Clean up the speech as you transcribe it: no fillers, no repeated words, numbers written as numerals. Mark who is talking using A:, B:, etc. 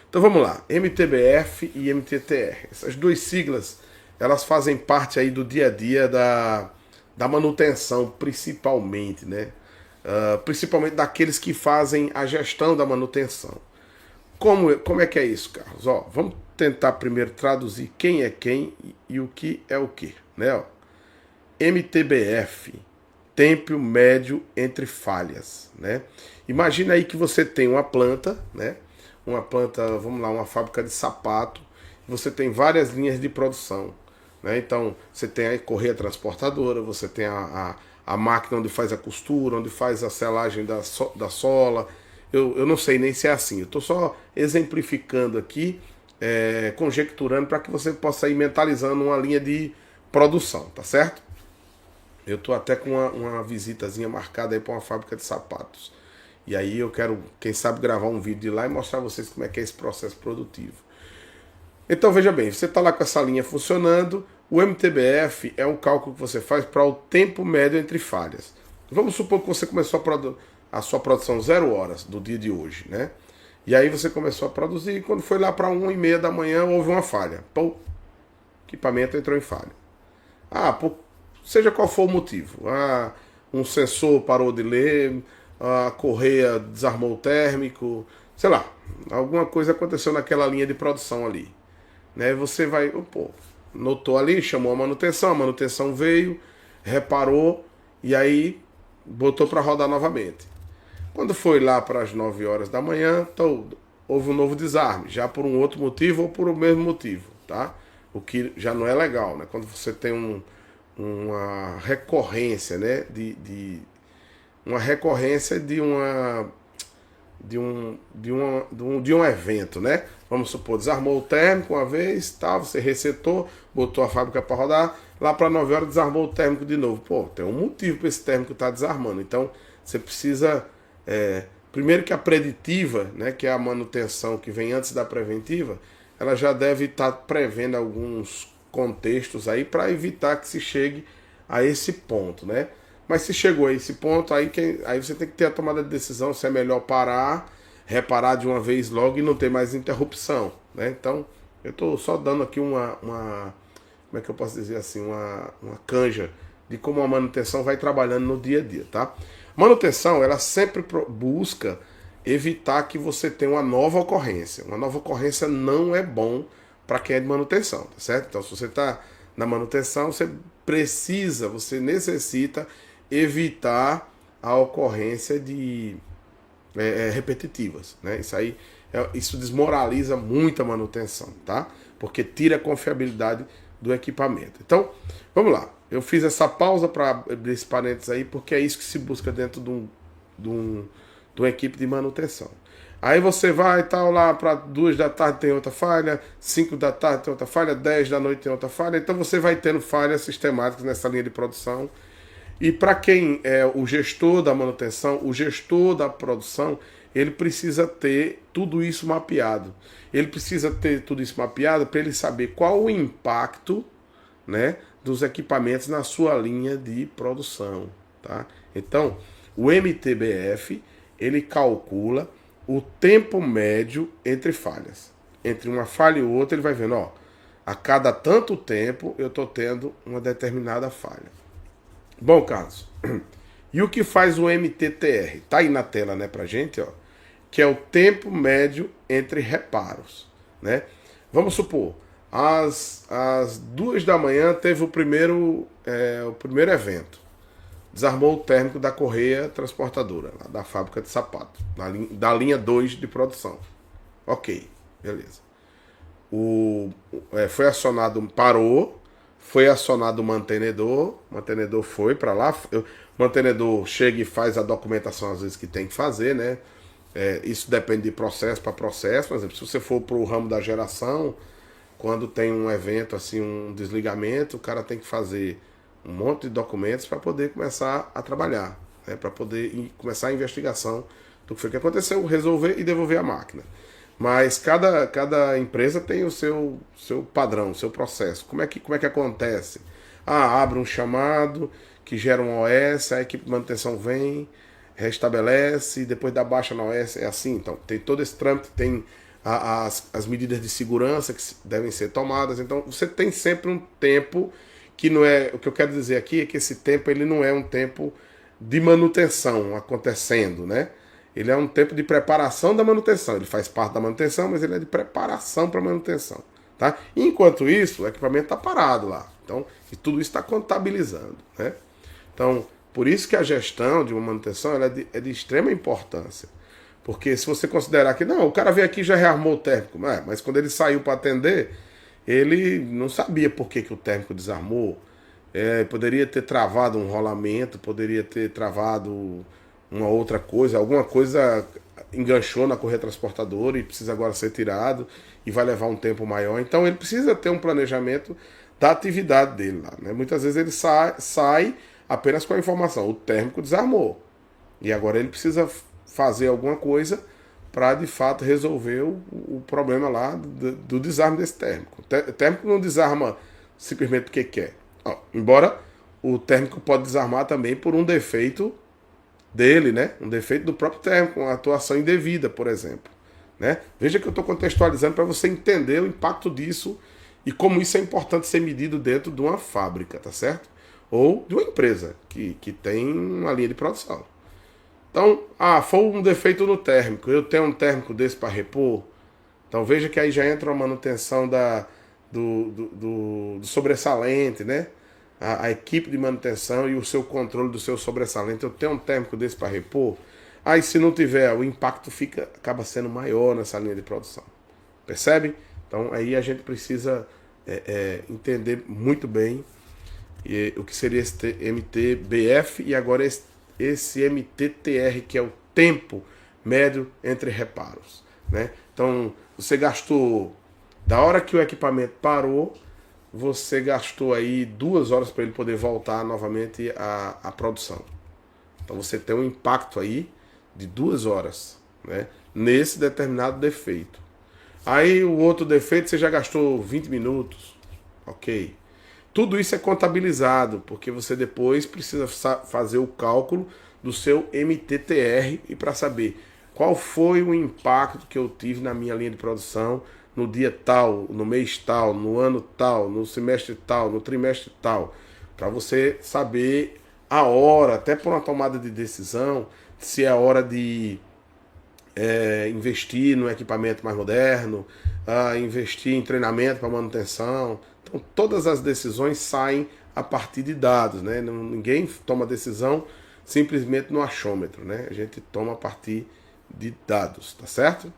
A: Então vamos lá, MTBF e MTTR. Essas duas siglas, elas fazem parte aí do dia a dia da manutenção, principalmente, né? Principalmente daqueles que fazem a gestão da manutenção. Como é que é isso, Carlos? Ó, vamos tentar primeiro traduzir quem é quem e o que é o que, né? Ó, MTBF, tempo médio entre falhas, né? Imagina aí que você tem uma planta, né? Uma planta, vamos lá, uma fábrica de sapato. Você tem várias linhas de produção, né? Então, você tem a correia transportadora, você tem a máquina onde faz a costura, onde faz a selagem da sola. Eu não sei nem se é assim. Eu estou só exemplificando aqui, conjecturando para que você possa ir mentalizando uma linha de produção, tá certo? Eu estou até com uma visitazinha marcada aí para uma fábrica de sapatos. E aí eu quero, quem sabe, gravar um vídeo de lá e mostrar a vocês como é que é esse processo produtivo. Então veja bem, você está lá com essa linha funcionando, o MTBF é um cálculo que você faz para o tempo médio entre falhas. Vamos supor que você começou a sua produção 0 horas do dia de hoje, né? E aí você começou a produzir e quando foi lá para 1h30 da manhã houve uma falha. Pô, o equipamento entrou em falha. Seja qual for o motivo. Um sensor parou de ler, a correia desarmou o térmico, sei lá, alguma coisa aconteceu naquela linha de produção ali. Né? Você vai, notou ali, chamou a manutenção veio, reparou e aí botou para rodar novamente. Quando foi lá para as 9 horas da manhã, houve um novo desarme, já por um outro motivo ou por o mesmo motivo, tá? O que já não é legal, né? Quando você tem uma recorrência, né? Uma recorrência de um evento, né? Vamos supor, desarmou o térmico uma vez, tá? Você resetou, botou a fábrica para rodar, lá para 9 horas desarmou o térmico de novo. Pô, tem um motivo para esse térmico estar desarmando. Então, você precisa, primeiro que a preditiva, né, que é a manutenção que vem antes da preventiva, ela já deve estar prevendo alguns contextos aí para evitar que se chegue a esse ponto, né? Mas se chegou a esse ponto, aí você tem que ter a tomada de decisão se é melhor parar, reparar de uma vez logo e não ter mais interrupção, né? Então, eu estou só dando aqui como é que eu posso dizer assim, uma canja de como a manutenção vai trabalhando no dia a dia, tá? Manutenção, ela sempre busca evitar que você tenha uma nova ocorrência. Uma nova ocorrência não é bom para quem é de manutenção, tá certo? Então, se você está na manutenção, você necessita evitar a ocorrência de repetitivas, né? Isso desmoraliza muito a manutenção, tá? Porque tira a confiabilidade do equipamento. Então, vamos lá. Eu fiz essa pausa para abrir esse parênteses aí, porque é isso que se busca dentro de uma equipe de manutenção. Aí você vai tal lá para 2 da tarde tem outra falha, 5 da tarde tem outra falha, 10 da noite tem outra falha. Então você vai tendo falhas sistemáticas nessa linha de produção. E para quem é o gestor da manutenção, o gestor da produção, ele precisa ter tudo isso mapeado. Ele precisa ter tudo isso mapeado para ele saber qual o impacto, né, dos equipamentos na sua linha de produção, tá? Então, o MTBF, ele calcula o tempo médio entre falhas. Entre uma falha e outra, ele vai vendo, ó, a cada tanto tempo eu estou tendo uma determinada falha. Bom, Carlos, e o que faz o MTTR? Tá aí na tela, né, pra gente, ó, que é o tempo médio entre reparos, né? Vamos supor, às 2 da manhã teve o primeiro evento. Desarmou o térmico da correia transportadora, lá da fábrica de sapato, da linha 2 de produção. Ok, beleza. Foi acionado, parou, foi acionado o mantenedor foi para lá, o mantenedor chega e faz a documentação às vezes que tem que fazer, né? Isso depende de processo para processo. Por exemplo, se você for para o ramo da geração, quando tem um evento, assim, um desligamento, o cara tem que fazer um monte de documentos para poder começar a trabalhar, né? Para poder começar a investigação do que foi que aconteceu, resolver e devolver a máquina. Mas cada empresa tem o seu padrão, o seu processo. Como é que acontece? Abre um chamado que gera um OS, a equipe de manutenção vem, restabelece, depois dá baixa na OS, é assim. Então, tem todo esse trâmite, tem as medidas de segurança que devem ser tomadas. Então você tem sempre um tempo que não é, o que eu quero dizer aqui é que esse tempo ele não é um tempo de manutenção acontecendo, né? Ele é um tempo de preparação da manutenção. Ele faz parte da manutenção, mas ele é de preparação para manutenção, tá? Enquanto isso, o equipamento está parado lá. Então, e tudo isso está contabilizando, né? Então, por isso que a gestão de uma manutenção ela é de extrema importância. Porque se você considerar que, não, o cara veio aqui e já rearmou o térmico, mas quando ele saiu para atender, ele não sabia por que o térmico desarmou. Poderia ter travado um rolamento, poderia ter travado uma outra coisa, alguma coisa enganchou na correia transportadora e precisa agora ser tirado e vai levar um tempo maior. Então ele precisa ter um planejamento da atividade dele lá, né? Muitas vezes ele sai apenas com a informação, o térmico desarmou. E agora ele precisa fazer alguma coisa para de fato resolver o problema lá do desarme desse térmico. O térmico não desarma simplesmente porque quer. Embora o térmico pode desarmar também por um defeito dele, né? Um defeito do próprio térmico, uma atuação indevida, por exemplo, né? Veja que eu estou contextualizando para você entender o impacto disso e como isso é importante ser medido dentro de uma fábrica, tá certo? Ou de uma empresa que tem uma linha de produção. Então, foi um defeito no térmico, eu tenho um térmico desse para repor. Então veja que aí já entra a manutenção do sobressalente, né? A equipe de manutenção e o seu controle do seu sobressalente. Eu tenho um térmico desse para repor. Aí se não tiver, o impacto acaba sendo maior nessa linha de produção. Percebe? Então aí a gente precisa entender muito bem o que seria esse MTBF e agora esse MTTR, que é o tempo médio entre reparos, né? Então, você gastou, da hora que o equipamento parou, você gastou aí 2 horas para ele poder voltar novamente à produção. Então, você tem um impacto aí de 2 horas, né? Nesse determinado defeito. Aí, o outro defeito, você já gastou 20 minutos, ok. Tudo isso é contabilizado, porque você depois precisa fazer o cálculo do seu MTTR e para saber qual foi o impacto que eu tive na minha linha de produção no dia tal, no mês tal, no ano tal, no semestre tal, no trimestre tal, para você saber a hora, até por uma tomada de decisão, se é a hora de investir no equipamento mais moderno, investir em treinamento para manutenção. Então, todas as decisões saem a partir de dados, né? Ninguém toma decisão simplesmente no achômetro, né? A gente toma a partir de dados, tá certo?